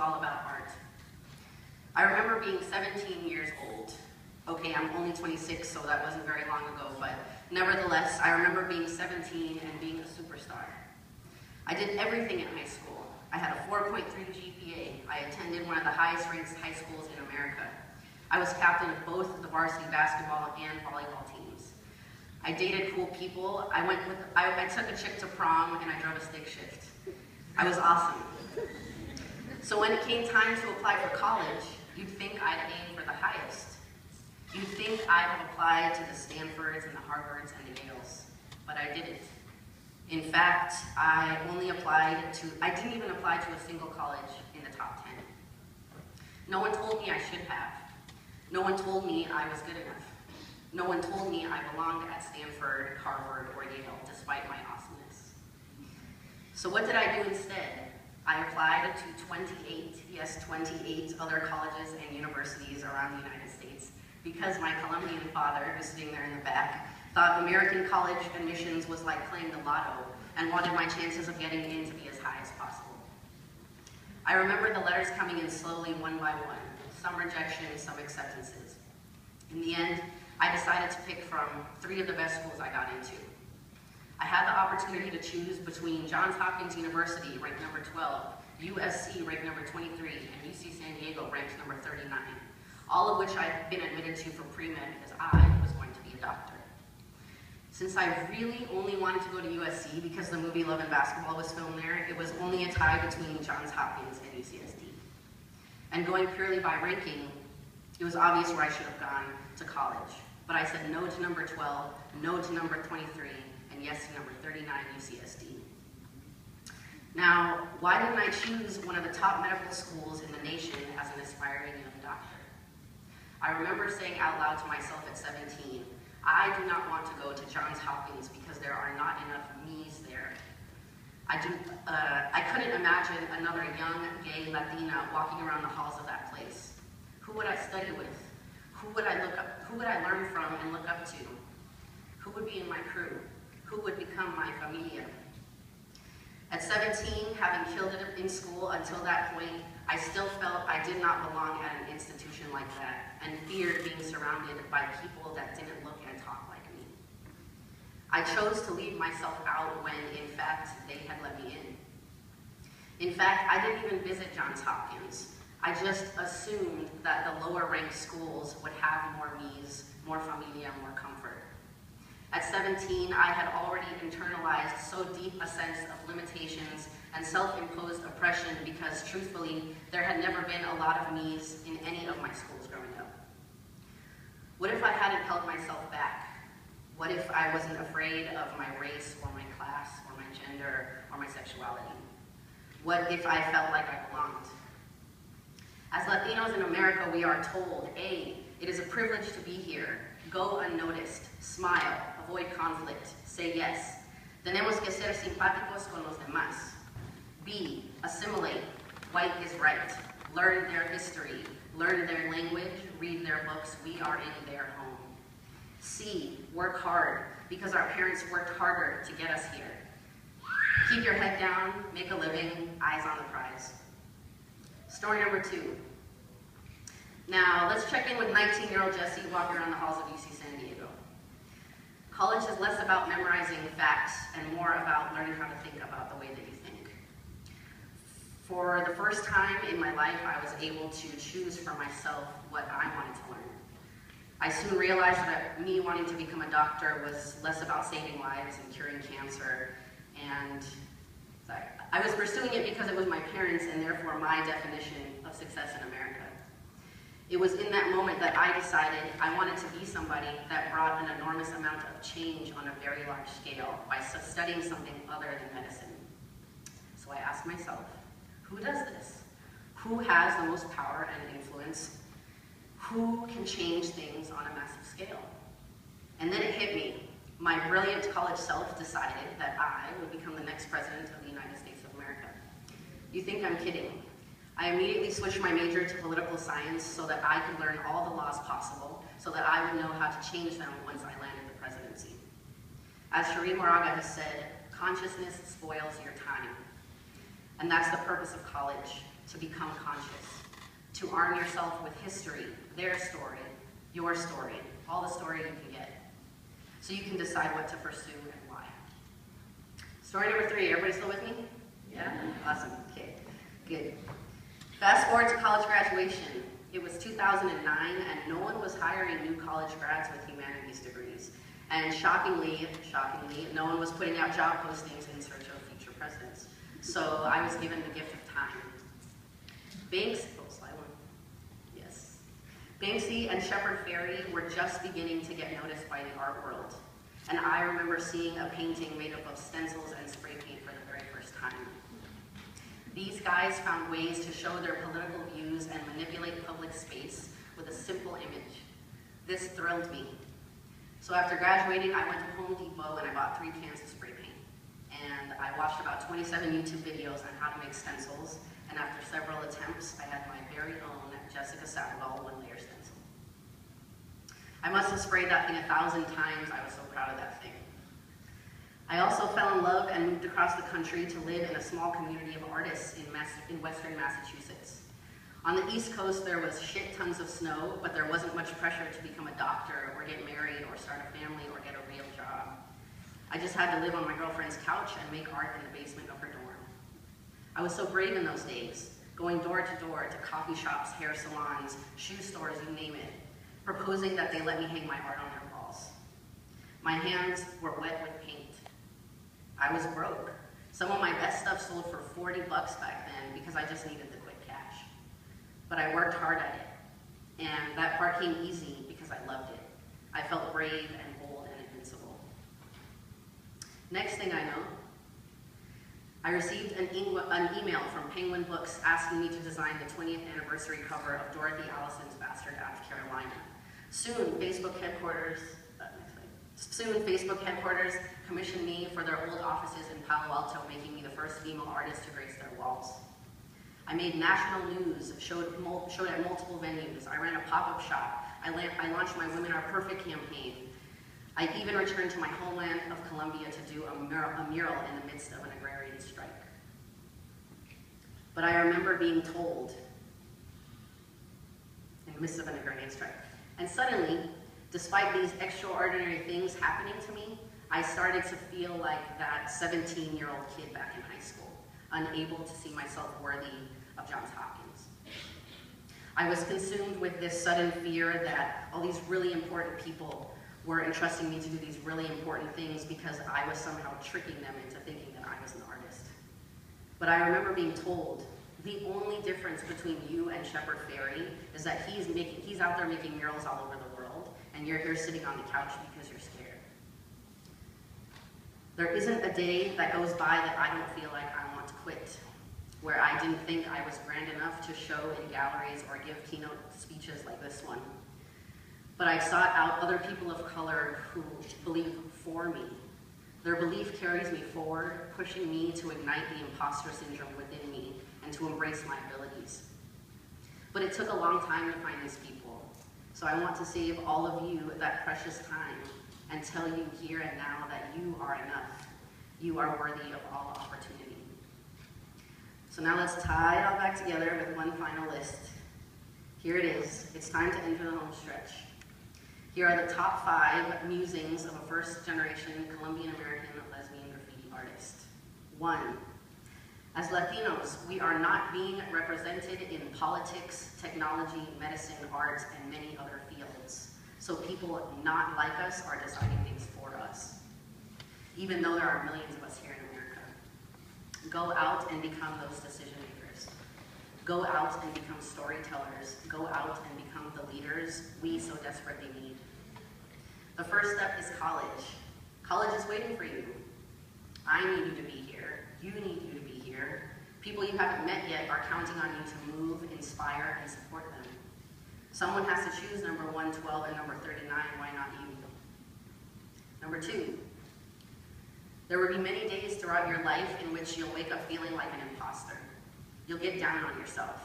all about art. I remember being 17 years old. Okay, I'm only 26, so that wasn't very long ago, but nevertheless, I remember being 17 and being a superstar. I did everything in high school. I had a 4.3 GPA. I attended one of the highest ranked high schools in America. I was captain of both the varsity basketball and volleyball teams. I dated cool people. I took a chick to prom and I drove a stick shift. I was awesome. So when it came time to apply for college, you'd think I'd aim for the highest. You'd think I'd have applied to the Stanfords and the Harvards and the Yales, but I didn't. In fact, I didn't even apply to a single college in the top 10. No one told me I should have. No one told me I was good enough. No one told me I belonged at Stanford, Harvard, or Yale, despite my awesomeness. So what did I do instead? I applied to 28 other colleges and universities around the United States because my Colombian father, who's sitting there in the back, thought American college admissions was like playing the lotto and wanted my chances of getting in to be as high as possible. I remember the letters coming in slowly one by one, some rejections, some acceptances. In the end, I decided to pick from 3 of the best schools I got into. I had the opportunity to choose between Johns Hopkins University, ranked number 12, USC, ranked number 23, and UC San Diego, ranked number 39, all of which I'd been admitted to for pre-med because I was going to be a doctor. Since I really only wanted to go to USC because the movie Love and Basketball was filmed there, it was only a tie between Johns Hopkins and UCSD. And going purely by ranking, it was obvious where I should have gone to college. But I said no to number 12, no to number 23, and yes to number 39, UCSD. Now, why didn't I choose one of the top medical schools in the nation as an aspiring young doctor? I remember saying out loud to myself at 17, I do not want to go to Johns Hopkins because there are not enough me's there. I couldn't imagine another young, gay Latina walking around the halls of that place. Who would I study with? Who would I learn from and look up to? Who would be in my crew? Who would become my familia? At 17, having killed it in school until that point, I still felt I did not belong at an institution like that and feared being surrounded by people that didn't look and talk like me. I chose to leave myself out when, in fact, they had let me in. In fact, I didn't even visit Johns Hopkins. I just assumed that the lower ranked schools would have more me's, more familia, more comfort. At 17, I had already internalized so deep a sense of limitations and self-imposed oppression because, truthfully, there had never been a lot of me's in any of my schools growing up. What if I hadn't held myself back? What if I wasn't afraid of my race or my class or my gender or my sexuality? What if I felt like I belonged? As Latinos in America, we are told, A, it is a privilege to be here. Go unnoticed, smile, avoid conflict, say yes. Tenemos que ser simpáticos con los demás. B, assimilate, white is right. Learn their history, learn their language, read their books, we are in their home. C, work hard, because our parents worked harder to get us here. Keep your head down, make a living, eyes on the prize. Story number 2. Now, let's check in with 19-year-old Jessie walking around the halls of UC San Diego. College is less about memorizing facts and more about learning how to think about the way that you think. For the first time in my life, I was able to choose for myself what I wanted to learn. I soon realized that me wanting to become a doctor was less about saving lives and curing cancer, and I was pursuing it because it was my parents and therefore my definition of success in America. It was in that moment that I decided I wanted to be somebody that brought an enormous amount of change on a very large scale by studying something other than medicine. So I asked myself, who does this? Who has the most power and influence? Who can change things on a massive scale? And then it hit me. My brilliant college self decided that I would become the next president of the United States of America. You think I'm kidding? I immediately switched my major to political science so that I could learn all the laws possible, so that I would know how to change them once I landed the presidency. As Shereen Moraga has said, consciousness spoils your time. And that's the purpose of college. to become conscious, to arm yourself with history, their story, your story, all the story you can get, so you can decide what to pursue and why. Story number 3, everybody still with me? Yeah? Awesome, okay, good. Fast forward to college graduation. It was 2009 and no one was hiring new college grads with humanities degrees. And shockingly, no one was putting out job postings in search of future presidents. So I was given the gift of time. Banksy and Shepard Fairey were just beginning to get noticed by the art world. And I remember seeing a painting made up of stencils and spray paint for the very first time. These guys found ways to show their political views and manipulate public space with a simple image. This thrilled me. So after graduating, I went to Home Depot and I bought 3 cans of spray paint. And I watched about 27 YouTube videos on how to make stencils. And after several attempts, I had my very own Jessica Sabogal 1-layer stencil. I must have sprayed that thing 1,000 times. I was so proud of that thing. I also fell in love and moved across the country to live in a small community of artists in western Massachusetts. On the East Coast, there was shit tons of snow, but there wasn't much pressure to become a doctor or get married or start a family or get a real job. I just had to live on my girlfriend's couch and make art in the basement of her dorm. I was so brave in those days, going door to door to coffee shops, hair salons, shoe stores, you name it, proposing that they let me hang my art on their walls. My hands were wet with paint. I was broke. Some of my best stuff sold for $40 back then because I just needed the quick cash. But I worked hard at it, and that part came easy because I loved it. I felt brave and bold and invincible. Next thing I know, I received an email from Penguin Books asking me to design the 20th anniversary cover of Dorothy Allison's Bastard out of Carolina. Soon, Facebook headquarters commissioned me for their old offices in Palo Alto, making me the first female artist to grace their walls. I made national news, showed at multiple venues. I ran a pop-up shop. I launched my Women Are Perfect campaign. I even returned to my homeland of Colombia to do a mural in the midst of an agrarian strike. But I remember being told, in the midst of an agrarian strike, and suddenly, despite these extraordinary things happening to me, I started to feel like that 17-year-old kid back in high school, unable to see myself worthy of Johns Hopkins. I was consumed with this sudden fear that all these really important people were entrusting me to do these really important things because I was somehow tricking them into thinking that I was an artist. But I remember being told, the only difference between you and Shepard Fairey is that he's out there making murals all over the world, and you're here sitting on the couch because you're scared. There isn't a day that goes by that I don't feel like I want to quit, where I didn't think I was grand enough to show in galleries or give keynote speeches like this one. But I sought out other people of color who believe for me. Their belief carries me forward, pushing me to ignite the imposter syndrome within me and to embrace my abilities. But it took a long time to find these people. So I want to save all of you that precious time and tell you here and now that you are enough. You are worthy of all opportunity. So now let's tie it all back together with one final list. Here it is. It's time to enter the home stretch. Here are the top 5 musings of a first-generation Colombian-American lesbian graffiti artist. 1, as Latinos, we are not being represented in politics, technology, medicine, art, and many other fields. So people not like us are deciding things for us, even though there are millions of us here in America. Go out and become those decision makers. Go out and become storytellers. Go out and become the leaders we so desperately need. The first step is college. College is waiting for you. I need you to be here. You need you to be here. People you haven't met yet are counting on you to move, inspire, and support them. Someone has to choose number 112 and number 39. Why not you? Number 2, there will be many days throughout your life in which you'll wake up feeling like an imposter. You'll get down on yourself.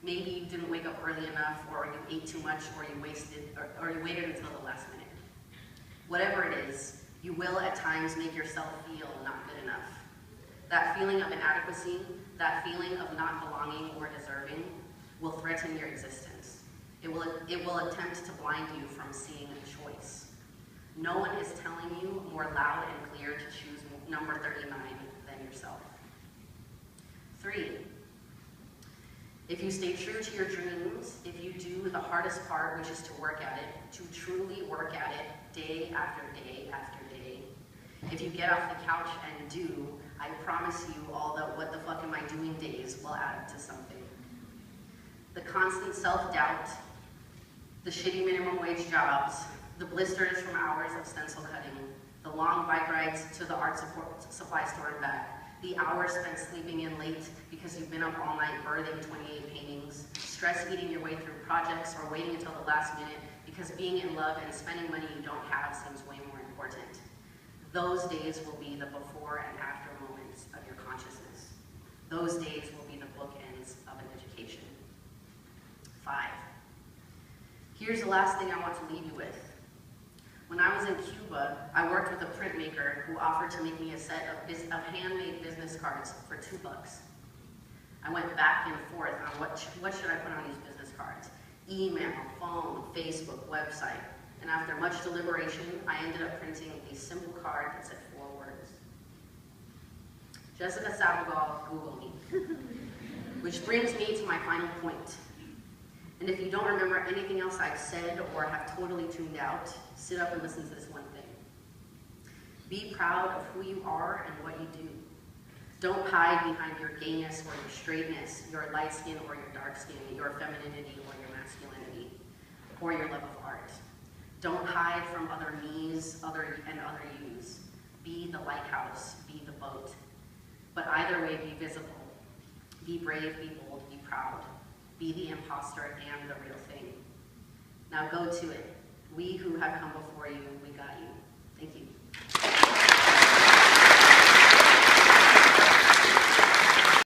Maybe you didn't wake up early enough, or you ate too much, or you waited until the last minute. Whatever it is, you will at times make yourself feel not good enough. That feeling of inadequacy, that feeling of not belonging or deserving, will threaten your existence. It will attempt to blind you from seeing a choice. No one is telling you more loud and clear to choose number 39 than yourself. 3, if you stay true to your dreams, if you do the hardest part, which is to work at it, to truly work at it day after day after day, if you get off the couch and do, I promise you all the what the fuck am I doing days will add up to something. The constant self-doubt, the shitty minimum wage jobs, the blisters from hours of stencil cutting, the long bike rides to the art supply store and back, the hours spent sleeping in late because you've been up all night birthing 28 paintings, stress eating your way through projects or waiting until the last minute because being in love and spending money you don't have seems way more important. Those days will be the before and after moments of your consciousness. Those days will be the bookends of an education. 5, here's the last thing I want to leave you with. When I was in Cuba, I worked with a printmaker who offered to make me a set of handmade business cards for $2. I went back and forth on what should I put on these business cards? Email, phone, Facebook, website. And after much deliberation, I ended up printing a simple card that said 4 words. Jessica Sabogal, Google me. Which brings me to my final point. And if you don't remember anything else I've said or have totally tuned out, sit up and listen to this one thing. Be proud of who you are and what you do. Don't hide behind your gayness or your straightness, your light skin or your dark skin, your femininity or your masculinity, or your love of art. Don't hide from other me's and other you's. Be the lighthouse, be the boat. But either way, be visible. Be brave, be bold, be proud. Be the imposter and the real thing. Now go to it. We who have come before you